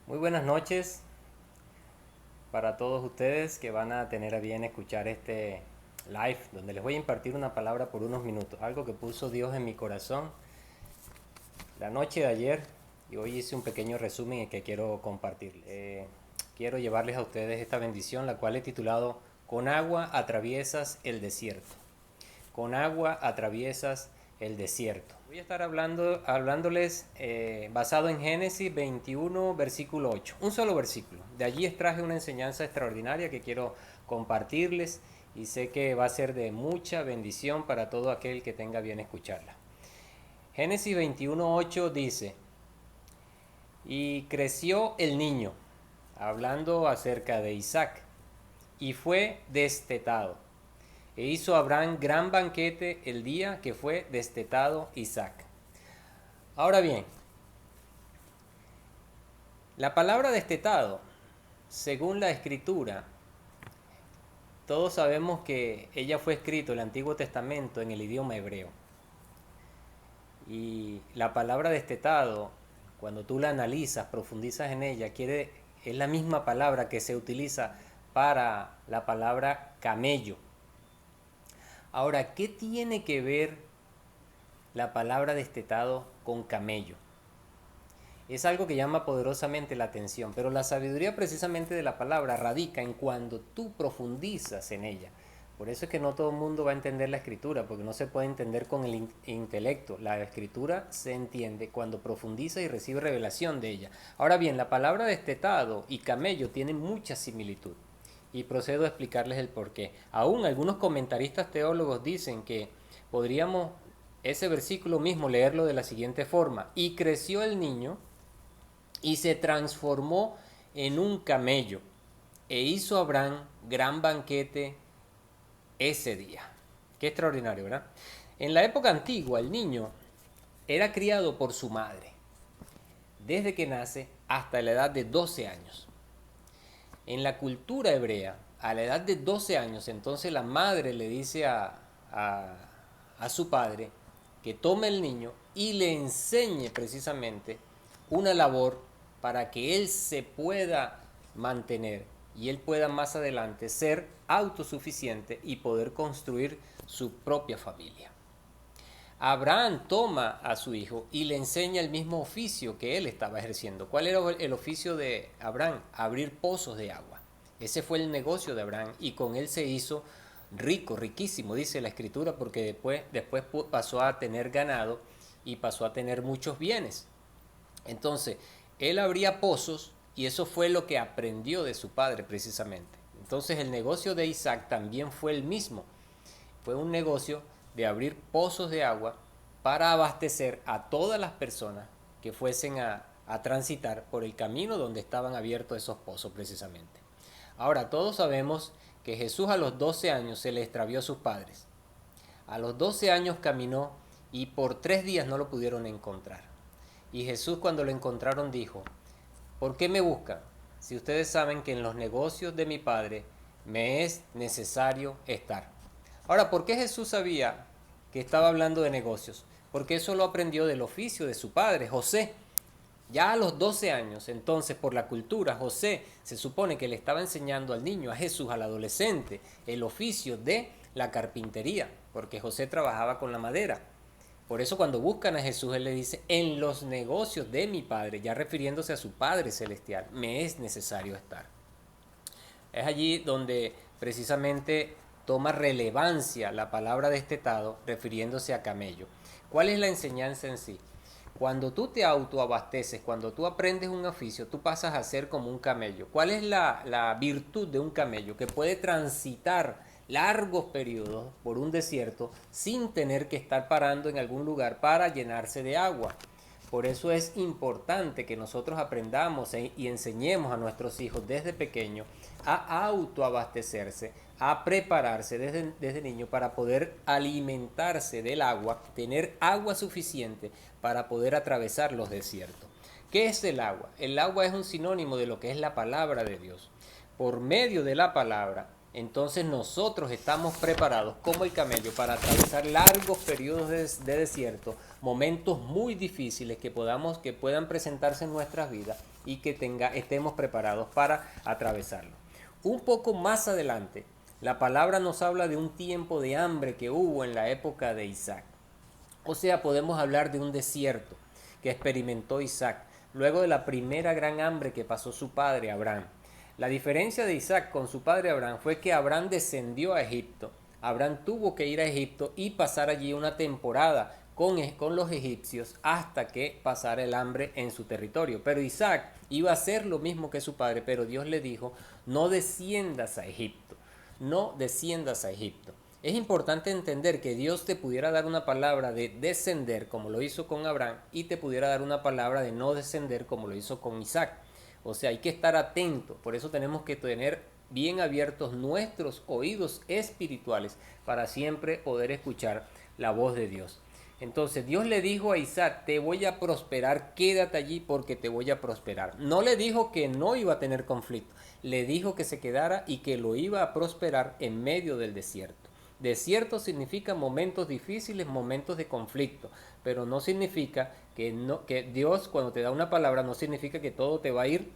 Muy buenas noches para todos ustedes que van a tener a bien escuchar este live donde les voy a impartir una palabra por unos minutos, algo que puso Dios en mi corazón la noche de ayer y hoy hice un pequeño resumen que quiero compartir. Quiero llevarles a ustedes esta bendición, la cual he titulado Con agua atraviesas el desierto. Con agua atraviesas el desierto. Voy a estar hablándoles basado en Génesis 21, versículo 8. Un solo versículo. De allí extraje una enseñanza extraordinaria que quiero compartirles y sé que va a ser de mucha bendición para todo aquel que tenga bien escucharla. Génesis 21, 8 dice, y creció el niño, hablando acerca de Isaac, y fue destetado. E hizo Abraham gran banquete el día que fue destetado Isaac. Ahora bien, la palabra destetado, según la escritura, todos sabemos que ella fue escrito el Antiguo Testamento en el idioma hebreo. Y la palabra destetado, cuando tú la analizas, profundizas en ella, es la misma palabra que se utiliza para la palabra camello. Ahora, ¿qué tiene que ver la palabra destetado con camello? Es algo que llama poderosamente la atención, pero la sabiduría precisamente de la palabra radica en cuando tú profundizas en ella. Por eso es que no todo el mundo va a entender la escritura, porque no se puede entender con el intelecto. La escritura se entiende cuando profundiza y recibe revelación de ella. Ahora bien, la palabra destetado y camello tienen mucha similitud. Y procedo a explicarles el porqué. Aún algunos comentaristas teólogos dicen que podríamos ese versículo mismo leerlo de la siguiente forma. Y creció el niño y se transformó en un camello e hizo Abraham gran banquete ese día. Qué extraordinario, ¿verdad? En la época antigua el niño era criado por su madre desde que nace hasta la edad de 12 años. En la cultura hebrea, a la edad de 12 años, entonces la madre le dice a su padre que tome el niño y le enseñe precisamente una labor para que él se pueda mantener y él pueda más adelante ser autosuficiente y poder construir su propia familia. Abraham toma a su hijo y le enseña el mismo oficio que él estaba ejerciendo. ¿Cuál era el oficio de Abraham? Abrir pozos de agua. Ese fue el negocio de Abraham y con él se hizo rico, riquísimo, dice la escritura, porque después pasó a tener ganado y pasó a tener muchos bienes. Entonces, él abría pozos y eso fue lo que aprendió de su padre precisamente. Entonces, el negocio de Isaac también fue el mismo. Fue un negocio de abrir pozos de agua para abastecer a todas las personas que fuesen a transitar por el camino donde estaban abiertos esos pozos precisamente. Ahora, todos sabemos que Jesús a los 12 años se le extravió a sus padres. A los 12 años caminó y por 3 días no lo pudieron encontrar. Y Jesús cuando lo encontraron dijo, ¿por qué me buscan? Si ustedes saben que en los negocios de mi Padre me es necesario estar. Ahora, ¿por qué Jesús sabía que estaba hablando de negocios? Porque eso lo aprendió del oficio de su padre, José. Ya a los 12 años, entonces, por la cultura, José se supone que le estaba enseñando al niño, a Jesús, al adolescente, el oficio de la carpintería, porque José trabajaba con la madera. Por eso cuando buscan a Jesús, Él le dice, en los negocios de mi Padre, ya refiriéndose a su Padre Celestial, me es necesario estar. Es allí donde precisamente toma relevancia la palabra destetado refiriéndose a camello. ¿Cuál es la enseñanza en sí? Cuando tú te autoabasteces, cuando tú aprendes un oficio, tú pasas a ser como un camello. ¿Cuál es la virtud de un camello? Que puede transitar largos periodos por un desierto sin tener que estar parando en algún lugar para llenarse de agua. Por eso es importante que nosotros aprendamos y enseñemos a nuestros hijos desde pequeños a autoabastecerse, a prepararse desde niño para poder alimentarse del agua, tener agua suficiente para poder atravesar los desiertos. ¿Qué es el agua? El agua es un sinónimo de lo que es la palabra de Dios. Por medio de la palabra, entonces nosotros estamos preparados como el camello para atravesar largos periodos de desierto, momentos muy difíciles que puedan presentarse en nuestras vidas y que estemos preparados para atravesarlo. Un poco más adelante, la palabra nos habla de un tiempo de hambre que hubo en la época de Isaac. O sea, podemos hablar de un desierto que experimentó Isaac luego de la primera gran hambre que pasó su padre Abraham. La diferencia de Isaac con su padre Abraham fue que Abraham descendió a Egipto. Abraham tuvo que ir a Egipto y pasar allí una temporada con los egipcios hasta que pasara el hambre en su territorio. Pero Isaac iba a hacer lo mismo que su padre, pero Dios le dijo, no desciendas a Egipto, no desciendas a Egipto. Es importante entender que Dios te pudiera dar una palabra de descender como lo hizo con Abraham y te pudiera dar una palabra de no descender como lo hizo con Isaac. O sea, hay que estar atento, por eso tenemos que tener bien abiertos nuestros oídos espirituales para siempre poder escuchar la voz de Dios. Entonces Dios le dijo a Isaac, te voy a prosperar, quédate allí porque te voy a prosperar. No le dijo que no iba a tener conflicto, le dijo que se quedara y que lo iba a prosperar en medio del desierto. Desierto significa momentos difíciles, momentos de conflicto, pero no significa que Dios cuando te da una palabra no significa que todo te va a ir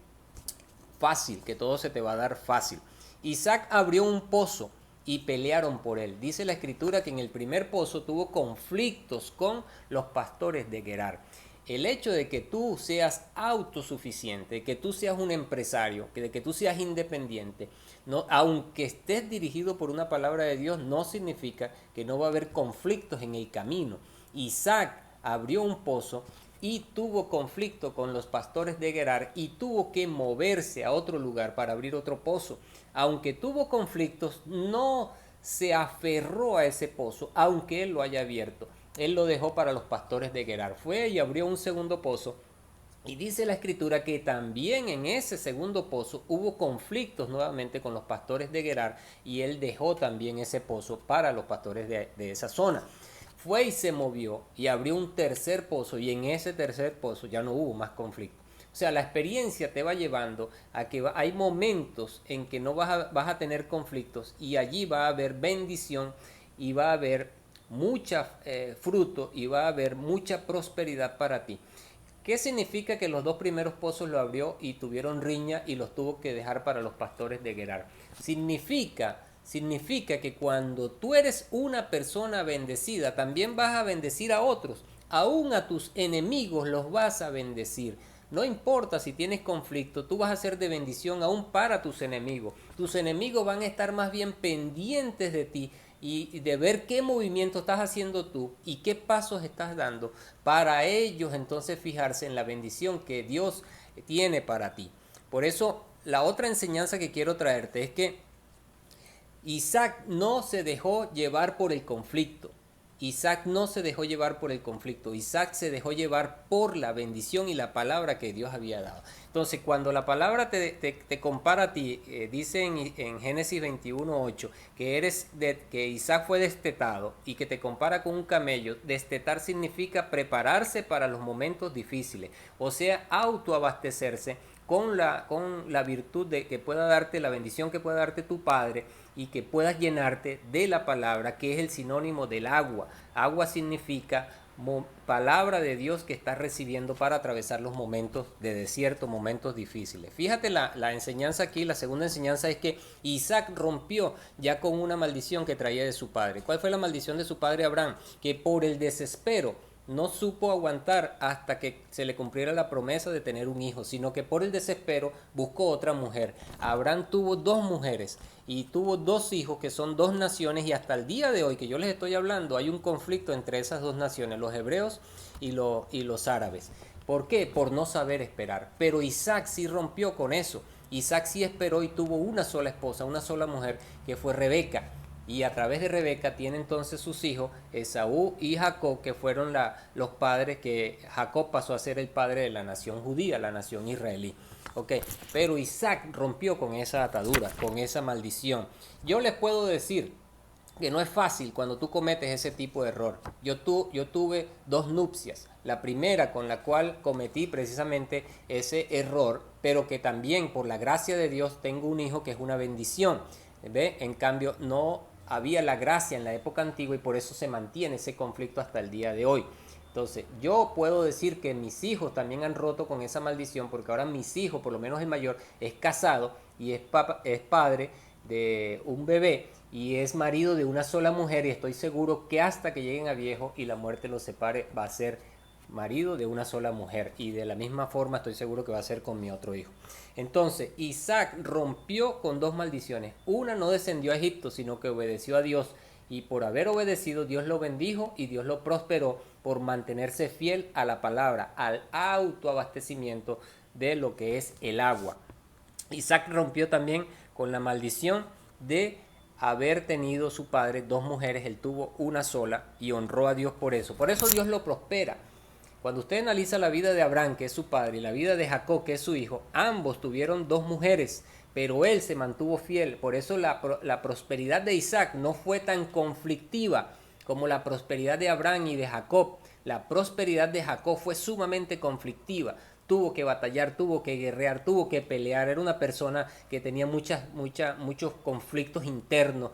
fácil, que todo se te va a dar fácil. Isaac abrió un pozo y pelearon por él. Dice la escritura que en el primer pozo tuvo conflictos con los pastores de Gerar. El hecho de que tú seas autosuficiente, que tú seas un empresario, de que tú seas independiente, no, aunque estés dirigido por una palabra de Dios, no significa que no va a haber conflictos en el camino. Isaac abrió un pozo y tuvo conflicto con los pastores de Gerar y tuvo que moverse a otro lugar para abrir otro pozo. Aunque tuvo conflictos, no se aferró a ese pozo, aunque él lo haya abierto. Él lo dejó para los pastores de Gerar. Fue y abrió un segundo pozo. Y dice la escritura que también en ese segundo pozo hubo conflictos nuevamente con los pastores de Gerar y él dejó también ese pozo para los pastores de esa zona. Fue y se movió y abrió un tercer pozo y en ese tercer pozo ya no hubo más conflicto. O sea, la experiencia te va llevando a que hay momentos en que no vas a tener conflictos y allí va a haber bendición y va a haber mucha fruto y va a haber mucha prosperidad para ti. ¿Qué significa que los dos primeros pozos lo abrió y tuvieron riña y los tuvo que dejar para los pastores de Gerar? Significa que cuando tú eres una persona bendecida, también vas a bendecir a otros. Aún a tus enemigos los vas a bendecir. No importa si tienes conflicto, tú vas a ser de bendición aún para tus enemigos. Tus enemigos van a estar más bien pendientes de ti y de ver qué movimiento estás haciendo tú y qué pasos estás dando para ellos entonces fijarse en la bendición que Dios tiene para ti. Por eso la otra enseñanza que quiero traerte es que Isaac no se dejó llevar por el conflicto. Isaac no se dejó llevar por el conflicto. Isaac se dejó llevar por la bendición y la palabra que Dios había dado. Entonces, cuando la palabra te compara a ti, dice en Génesis 21:8 que Isaac fue destetado y que te compara con un camello. Destetar significa prepararse para los momentos difíciles, o sea, autoabastecerse con la virtud de que pueda darte la bendición que pueda darte tu Padre y que puedas llenarte de la palabra, que es el sinónimo del agua. Agua significa palabra de Dios que estás recibiendo para atravesar los momentos de desierto, momentos difíciles. Fíjate la enseñanza aquí, la segunda enseñanza es que Isaac rompió ya con una maldición que traía de su padre. ¿Cuál fue la maldición de su padre Abraham? Que por el desespero no supo aguantar hasta que se le cumpliera la promesa de tener un hijo, sino que por el desespero buscó otra mujer. Abraham tuvo dos mujeres y tuvo dos hijos que son dos naciones y hasta el día de hoy que yo les estoy hablando hay un conflicto entre esas dos naciones, los hebreos y los árabes. ¿Por qué? Por no saber esperar. Pero Isaac sí rompió con eso. Isaac sí esperó y tuvo una sola esposa, una sola mujer, que fue Rebeca. Y a través de Rebeca tiene entonces sus hijos, Esaú y Jacob, que fueron los padres que Jacob pasó a ser el padre de la nación judía, la nación israelí. Okay. Pero Isaac rompió con esa atadura, con esa maldición. Yo les puedo decir que no es fácil cuando tú cometes ese tipo de error. Yo tuve dos nupcias. La primera con la cual cometí precisamente ese error, pero que también por la gracia de Dios tengo un hijo que es una bendición. ¿Ve? En cambio, no había la gracia en la época antigua y por eso se mantiene ese conflicto hasta el día de hoy. Entonces, yo puedo decir que mis hijos también han roto con esa maldición porque ahora mis hijos, por lo menos el mayor, es casado y es padre de un bebé y es marido de una sola mujer y estoy seguro que hasta que lleguen a viejo y la muerte los separe va a ser marido de una sola mujer y de la misma forma estoy seguro que va a ser con mi otro hijo. Entonces Isaac rompió con dos maldiciones. Una, no descendió a Egipto, sino que obedeció a Dios y por haber obedecido Dios lo bendijo y Dios lo prosperó por mantenerse fiel a la palabra, al autoabastecimiento de lo que es el agua. Isaac rompió también con la maldición de haber tenido su padre dos mujeres, él tuvo una sola y honró a Dios por eso. Por eso Dios lo prospera. Cuando usted analiza la vida de Abraham, que es su padre, y la vida de Jacob, que es su hijo, ambos tuvieron dos mujeres, pero él se mantuvo fiel. Por eso la prosperidad de Isaac no fue tan conflictiva como la prosperidad de Abraham y de Jacob. La prosperidad de Jacob fue sumamente conflictiva. Tuvo que batallar, tuvo que guerrear, tuvo que pelear. Era una persona que tenía muchos conflictos internos.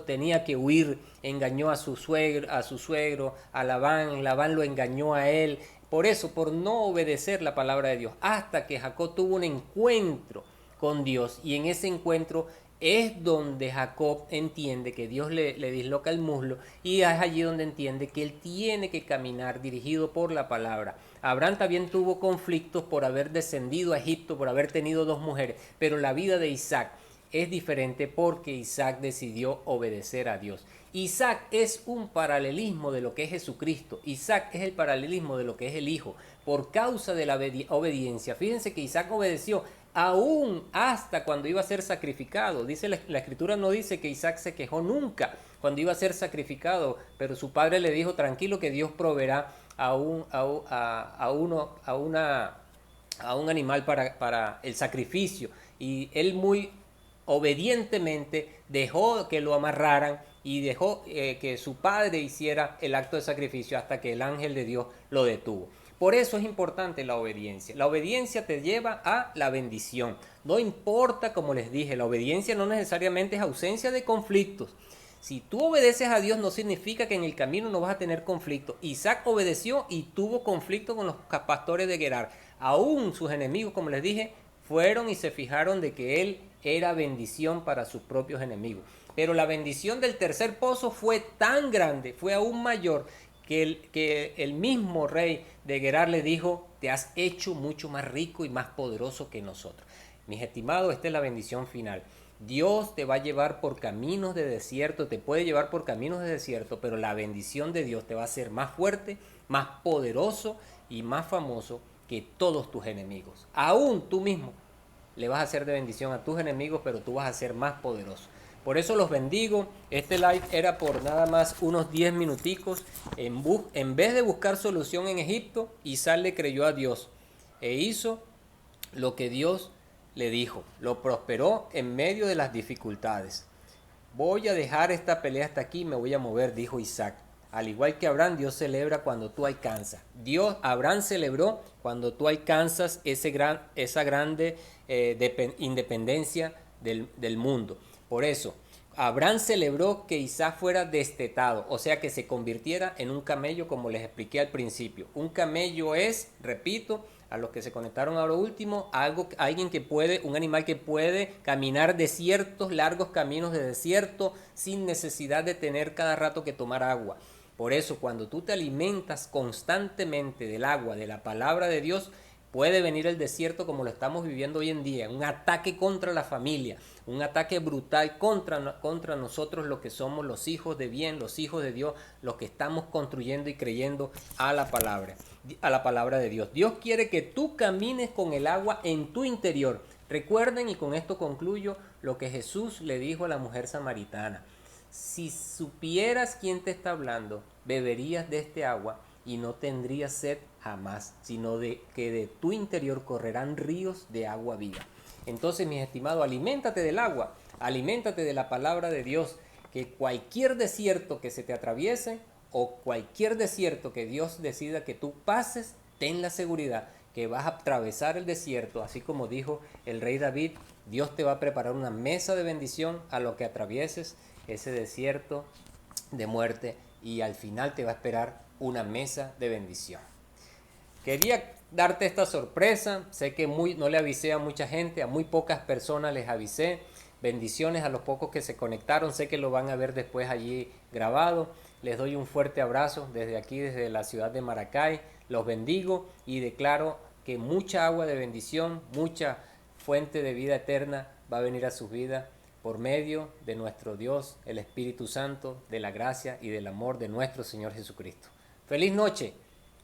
Tenía que huir, engañó a su suegro, a Labán. Labán lo engañó a él. Por eso, por no obedecer la palabra de Dios, hasta que Jacob tuvo un encuentro con Dios y en ese encuentro es donde Jacob entiende que Dios le disloca el muslo y es allí donde entiende que él tiene que caminar dirigido por la palabra. Abraham también tuvo conflictos por haber descendido a Egipto, por haber tenido dos mujeres, pero la vida de Isaac es diferente porque Isaac decidió obedecer a Dios. Isaac es un paralelismo de lo que es Jesucristo. Isaac es el paralelismo de lo que es el Hijo. Por causa de la obediencia. Fíjense que Isaac obedeció aún hasta cuando iba a ser sacrificado. Dice la escritura no dice que Isaac se quejó nunca cuando iba a ser sacrificado, pero su padre le dijo tranquilo que Dios proveerá a un animal para el sacrificio. Y él muy obedientemente dejó que lo amarraran y dejó que su padre hiciera el acto de sacrificio hasta que el ángel de Dios lo detuvo. Por eso es importante la obediencia. La obediencia te lleva a la bendición. No importa, como les dije, la obediencia no necesariamente es ausencia de conflictos. Si tú obedeces a Dios no significa que en el camino no vas a tener conflicto. Isaac obedeció y tuvo conflicto con los pastores de Gerar. Aún sus enemigos, como les dije, fueron y se fijaron de que él era bendición para sus propios enemigos. Pero la bendición del tercer pozo fue tan grande, fue aún mayor, que el mismo rey de Gerar le dijo, te has hecho mucho más rico y más poderoso que nosotros. Mis estimados, esta es la bendición final. Dios te va a llevar por caminos de desierto, te puede llevar por caminos de desierto, pero la bendición de Dios te va a hacer más fuerte, más poderoso y más famoso que todos tus enemigos. Aún tú mismo le vas a hacer de bendición a tus enemigos, pero tú vas a ser más poderoso. Por eso los bendigo. Este live era por nada más unos 10 minuticos. En vez de buscar solución en Egipto, Isaac le creyó a Dios e hizo lo que Dios le dijo. Lo prosperó en medio de las dificultades. Voy a dejar esta pelea hasta aquí y me voy a mover, dijo Isaac. Al igual que Abraham, Dios celebra cuando tú alcanzas. Abraham celebró cuando tú alcanzas esa grande independencia del mundo. Por eso, Abraham celebró que Isaac fuera destetado, o sea que se convirtiera en un camello, como les expliqué al principio. Un camello es, repito, a los que se conectaron a lo último, un animal que puede caminar largos caminos de desierto sin necesidad de tener cada rato que tomar agua. Por eso, cuando tú te alimentas constantemente del agua, de la palabra de Dios, puede venir el desierto como lo estamos viviendo hoy en día, un ataque contra la familia, un ataque brutal contra nosotros los que somos los hijos de bien, los hijos de Dios, los que estamos construyendo y creyendo a la palabra de Dios. Dios quiere que tú camines con el agua en tu interior. Recuerden, y con esto concluyo, lo que Jesús le dijo a la mujer samaritana. Si supieras quién te está hablando, beberías de este agua y no tendrías sed jamás, sino que de tu interior correrán ríos de agua viva. Entonces, mis estimados, aliméntate del agua, aliméntate de la palabra de Dios, que cualquier desierto que se te atraviese o cualquier desierto que Dios decida que tú pases, ten la seguridad que vas a atravesar el desierto, así como dijo el rey David, Dios te va a preparar una mesa de bendición a lo que atravieses ese desierto de muerte y al final te va a esperar una mesa de bendición. Quería darte esta sorpresa, sé que no le avisé a mucha gente, a muy pocas personas les avisé. Bendiciones a los pocos que se conectaron, sé que lo van a ver después allí grabado. Les doy un fuerte abrazo desde aquí, desde la ciudad de Maracay. Los bendigo y declaro que mucha agua de bendición, mucha fuente de vida eterna va a venir a sus vidas por medio de nuestro Dios, el Espíritu Santo, de la gracia y del amor de nuestro Señor Jesucristo. Feliz noche.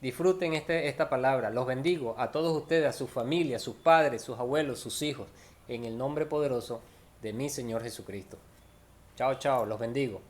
Disfruten esta palabra. Los bendigo a todos ustedes, a sus familias, sus padres, sus abuelos, sus hijos, en el nombre poderoso de mi Señor Jesucristo. Chao, chao. Los bendigo.